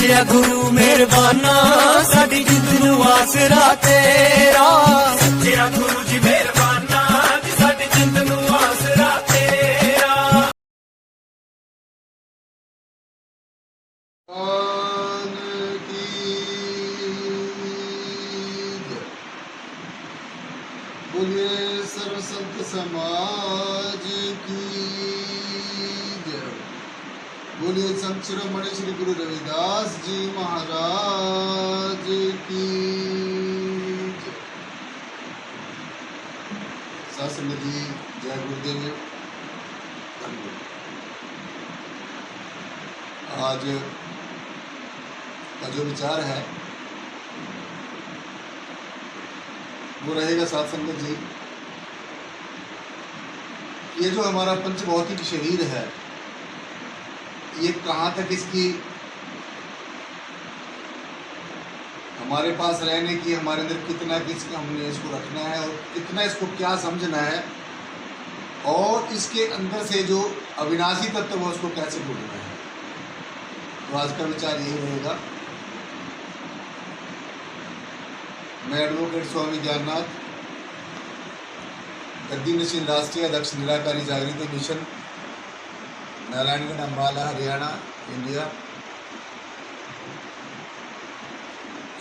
सच्चा गुरु मेहरबाना साडी जिंद नू आसरा तेरा। सच्चा गुरु जी मेहरबाना साडी जिंद नू आसरा तेरा। बोलिए सर्व संत समाज की जय। बोलिए संत शिरोमणि श्री गुरु रविदास जी महाराज की जय। साथ संगत जी जय गुरुदेव। आज का जो विचार है वो रहेगा साथ संगत जी, ये जो हमारा पंचभौतिक शरीर है ये कहाँ तक इसकी हमारे पास रहने की, हमारे अंदर कितना किसका हमने इसको रखना है और कितना इसको क्या समझना है, और इसके अंदर से जो अविनाशी तत्व है उसको कैसे ढूंढना है। तो आज का विचार यही रहेगा। मैं एडवोकेट स्वामी ज्ञाननाथ, गद्दी मिशन राष्ट्रीय अध्यक्ष निराकारी जागृति मिशन, नारायणगढ़, अम्बाला, हरियाणा, इंडिया।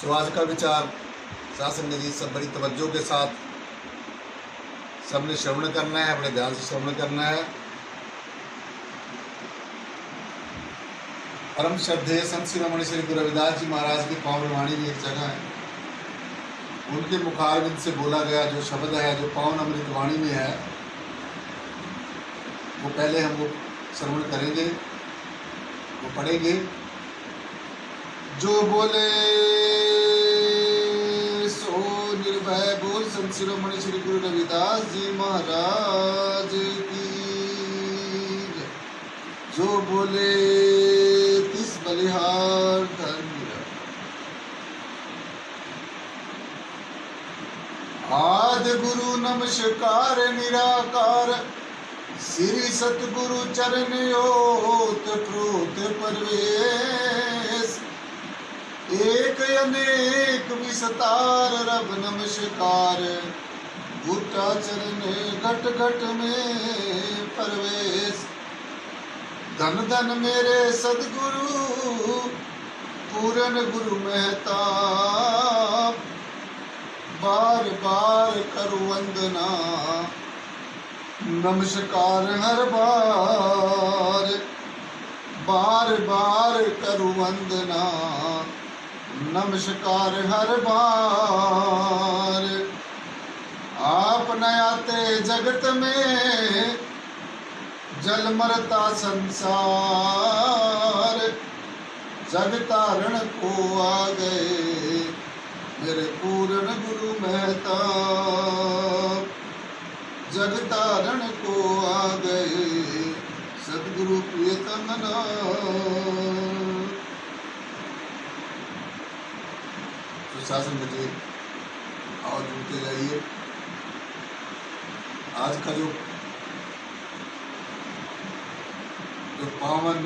सो आज का विचार शासन ने जी सब बड़ी तवज्जो के साथ सबने श्रवण करना है, अपने ध्यान से श्रवण करना है। परम श्रद्धेय संत शिरोमणि श्री गुरु रविदास जी महाराज की पावन वाणी भी एक जगह है, उनके मुखारविंद से बोला गया जो शब्द है, जो पावन अमृत वाणी में है, वो पहले हम वो श्रवण करेंगे, वो पढ़ेंगे। जो बोले सो निर्भय बोल संत शिरोमणि श्री गुरु रविदास जी महाराज की जय। जो बोले तिस बलिहार धर्म। आदि गुरु नमस्कार निराकार श्री सतगुरु चरण ओत प्रोत परवेश। एक अनेक विस्तार रब नमस्कार बूटा चरण घट घट में परवेश। धन धन मेरे सदगुरु पूरन गुरु मेहताब। बार बार करूं वंदना नमस्कार हर बार। बार बार करूं वंदना नमस्कार हर बार। आप नयाते जगत में जल मरता संसार। जग तारण को आ गए मेरे पूर्ण गुरु मेहताब। जग तारण को आ गए सदगुरु प्रियतम नाथ। तो शासन बचे और जुड़ते जाइए। आज का जो पावन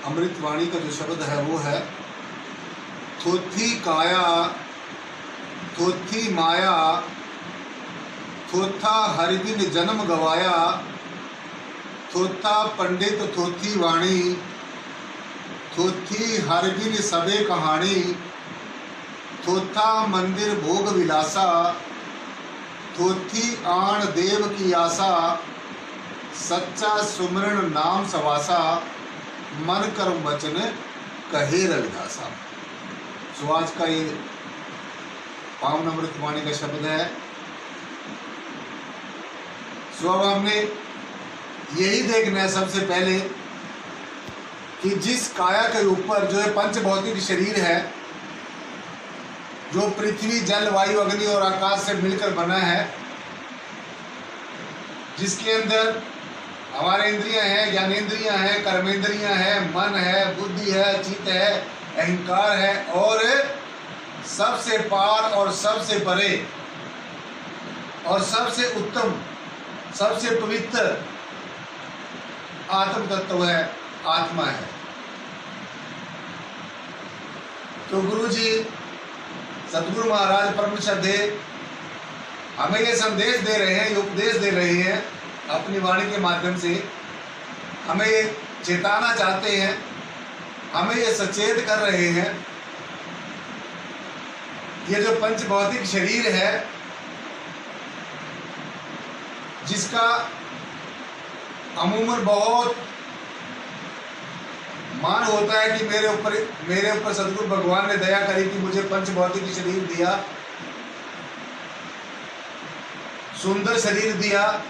अमृत वाणी का जो शब्द है वो है थोथी काया थोथी माया थोथा हरिदिन जन्म गवाया। थोथा पंडित थोथी वाणी थोथी हरगिन सबे कहानी। थोथा मंदिर भोग विलासा थोथी आण देव की आशा। सच्चा सुमरण नाम सवासा मन कर्म वचन कहे रविदासा। सो आज का ये पावन अमृत वाणी का शब्द है। सो अब हमने यही देखना है सबसे पहले कि जिस काया के ऊपर जो है पंच भौतिक शरीर है, जो पृथ्वी जल वायु अग्नि और आकाश से मिलकर बना है, जिसके अंदर हमारे इंद्रियां हैं, ज्ञानेंद्रियां हैं, कर्मेंद्रियां हैं, मन है, बुद्धि है, चित्त है, अहंकार है, और सबसे पार और सबसे परे और सबसे उत्तम सबसे पवित्र आत्म तत्व है, आत्मा है। तो गुरु जी सतगुरु महाराज परम श्रद्धे हमें ये संदेश दे रहे हैं, ये उपदेश दे रहे हैं अपनी वाणी के माध्यम से, हमें ये चेताना चाहते हैं, हमें ये सचेत कर रहे हैं। ये जो पंच भौतिक शरीर है जिसका अमूमन बहुत मान होता है कि मेरे ऊपर सदगुरु भगवान ने दया करी कि मुझे पंच भौतिक शरीर दिया, सुंदर शरीर दिया,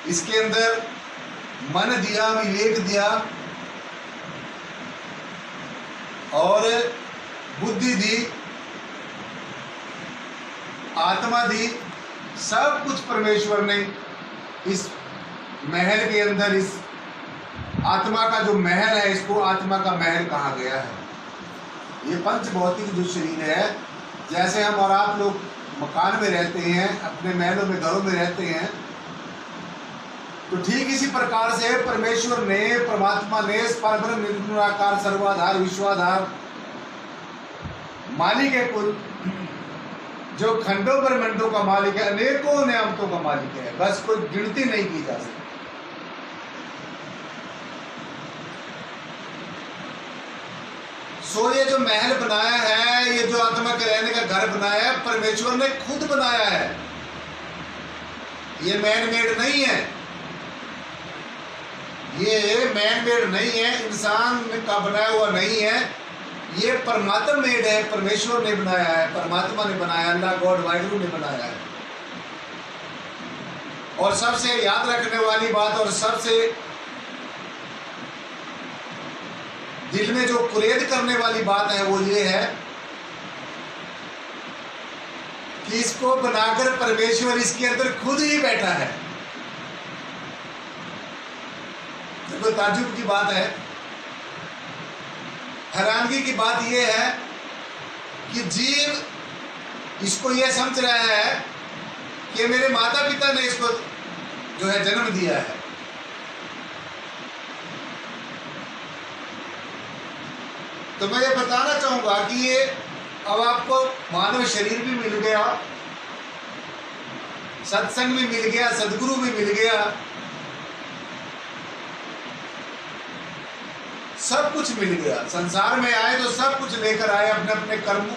इसके अंदर मन दिया, विवेक दिया और बुद्धि दी, आत्मा दी। सब कुछ परमेश्वर ने इस महल के अंदर, इस आत्मा का जो महल है, इसको आत्मा का महल कहा गया है। ये पंच भौतिक जो शरीर है, जैसे हम और आप लोग मकान में रहते हैं, अपने महलों में, घरों में रहते हैं, तो ठीक इसी प्रकार से परमेश्वर ने, परमात्मा ने परब्रह्म निर्गुणाकार सर्वाधार विश्वाधार मालिक है, कुल जो खंडों ब्रह्मांडों का मालिक है, अनेकों नियामतों का मालिक है, बस कोई गिनती नहीं की जा सकती। सो ये जो महल बनाया है, ये जो आत्मा के रहने का घर बनाया है, परमेश्वर ने खुद बनाया है। ये मैन मेड नहीं है, ये मैन मेड नहीं है, इंसान का बनाया हुआ नहीं है, ये परमात्मा मेड है, परमेश्वर ने बनाया है, परमात्मा ने बनाया, अल्लाह गॉड वाहिगुरु ने बनाया है। और सबसे याद रखने वाली बात और सबसे दिल में जो कुरेद करने वाली बात है वो ये है कि इसको बनाकर परमेश्वर इसके अंदर खुद ही बैठा है। देखो ताज्जुब की बात है, हैरानगी की बात यह है कि जीव इसको यह समझ रहा है कि मेरे माता पिता ने इसको जो है जन्म दिया है। तो मैं ये बताना चाहूंगा कि ये अब आपको मानव शरीर भी मिल गया, सत्संग भी मिल गया, सदगुरु भी मिल गया, सब कुछ मिल गया। संसार में आए तो सब कुछ लेकर आए, अपने अपने कर्म,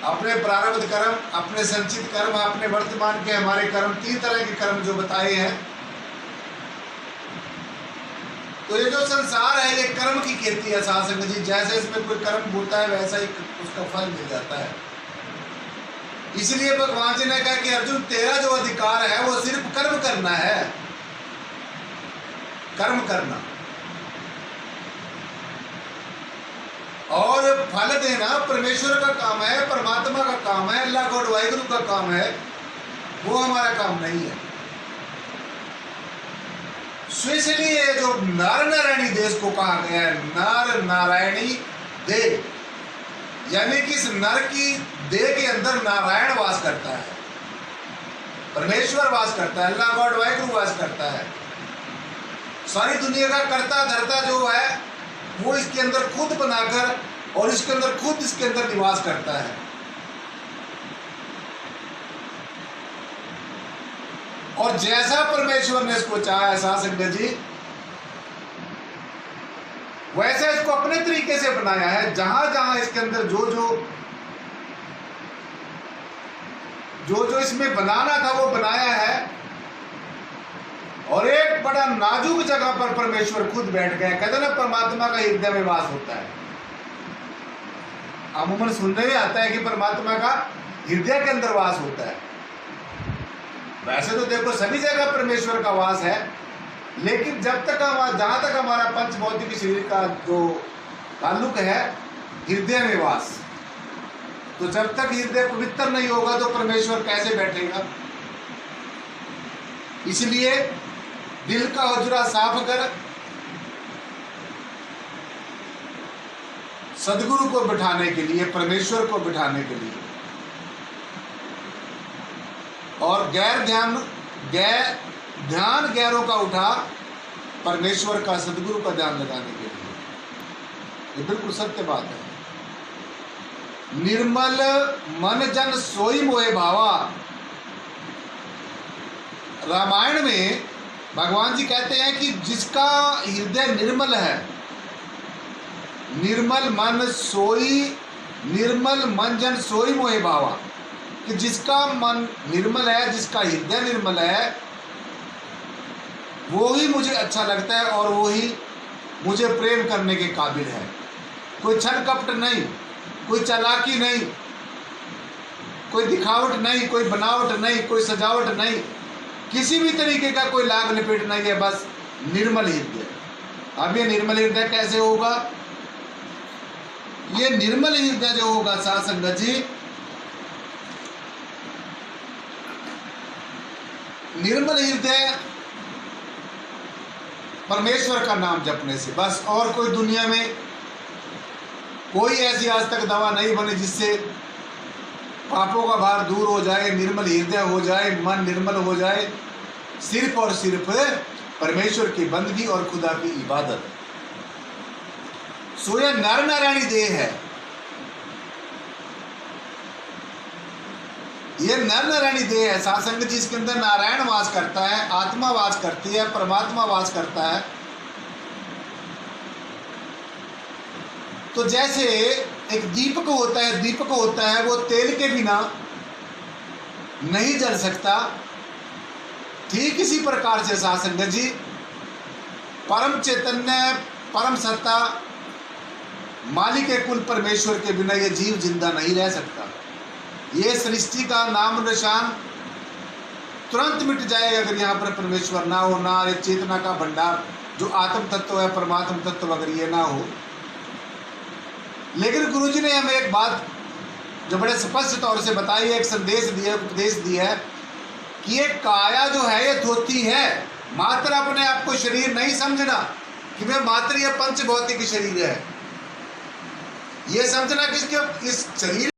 अपने प्रारब्ध कर्म, अपने संचित कर्म, अपने वर्तमान के हमारे कर्म, 3 तरह के कर्म जो बताए हैं। तो ये जो संसार है ये कर्म की खेती है साध संगत जी। जैसे इसमें कोई कर्म बोता है वैसा ही उसका फल मिल जाता है। इसलिए भगवान जी ने कहा कि अर्जुन तेरा जो अधिकार है वो सिर्फ कर्म करना है, कर्म करना, और फल देना परमेश्वर का काम है, परमात्मा का काम है, अल्लाह गॉड वाहिगुरु का काम है, वो हमारा काम नहीं है। इसलिए जो नर नारायणी देश को कहा गया है, नर नारायणी देह, यानी कि इस नर की देह के अंदर नारायण वास करता है, परमेश्वर वास करता है, अल्लाह गॉड वाहिगुरु वास करता है। सारी दुनिया का कर्ता धर्ता जो है वो इसके अंदर खुद बनाकर और इसके अंदर खुद इसके अंदर निवास करता है। और जैसा परमेश्वर ने इसको चाहा है साध संगत जी, वैसा इसको अपने तरीके से बनाया है। जहां जहां इसके अंदर जो जो इसमें बनाना था वो बनाया है। और एक बड़ा नाजुक जगह पर परमेश्वर खुद बैठ गया। कहते ना परमात्मा का हृदय में वास होता है। अमूमन सुनने में आता है कि परमात्मा का हृदय के अंदर वास होता है। वैसे तो देखो सभी जगह परमेश्वर का वास है, लेकिन जब तक जहां तक हमारा पंच भौतिक शरीर का जो ताल्लुक है हृदय में वास, तो जब तक हृदय पवित्र नहीं होगा तो परमेश्वर कैसे बैठेगा। इसलिए दिल का हुजरा साफ कर सदगुरु को बिठाने के लिए, परमेश्वर को बिठाने के लिए, और ध्यान गैरों का उठा परमेश्वर का, सदगुरु का ध्यान लगाने के लिए। ये बिल्कुल सत्य बात है। निर्मल मन जन सोई मोहे भावा। रामायण में भगवान जी कहते हैं कि जिसका हृदय निर्मल है, निर्मल मन जन सोई मोहे भावा, कि जिसका मन निर्मल है, जिसका हृदय निर्मल है, वो ही मुझे अच्छा लगता है और वो ही मुझे प्रेम करने के काबिल है। कोई छल कपट नहीं, कोई चालाकी नहीं, कोई दिखावट नहीं, कोई बनावट नहीं, कोई सजावट नहीं, किसी भी तरीके का कोई लाग लपेट नहीं है, बस निर्मल हृदय। अब ये निर्मल हृदय कैसे होगा? ये निर्मल हृदय जो होगा साध संगत जी, निर्मल हृदय परमेश्वर का नाम जपने से बस। और कोई दुनिया में कोई ऐसी आज तक दवा नहीं बनी जिससे पापों का भार दूर हो जाए, निर्मल हृदय हो जाए, मन निर्मल हो जाए। सिर्फ और सिर्फ परमेश्वर की बंदगी और खुदा की इबादत। सो यह नर नारायणी देह है, ये नर नारायणी देह है साध संगत जी। इसके अंदर नारायण वास करता है, आत्मा वास करती है, परमात्मा वास करता है। तो जैसे एक दीपक होता है, वो तेल के बिना नहीं जल सकता, ठीक इसी प्रकार से साध संगत जी परम चैतन्य, परम सत्ता, मालिक कुल परमेश्वर के बिना ये जीव जिंदा नहीं रह सकता। ये सृष्टि का नाम निशान तुरंत मिट जाए अगर यहाँ पर परमेश्वर ना हो, ना ये चेतना का भंडार जो आत्म तत्व है, परमात्म तत्व अगर ये ना हो। लेकिन गुरुजी ने हमें एक बात जो बड़े स्पष्ट तौर से बताई है, एक संदेश दिया, उपदेश दिया है कि ये काया जो है ये धोती है। मात्र अपने आप को शरीर नहीं समझना कि मैं मात्र ये पंच भौतिक शरीर है, ये समझना कि इस शरीर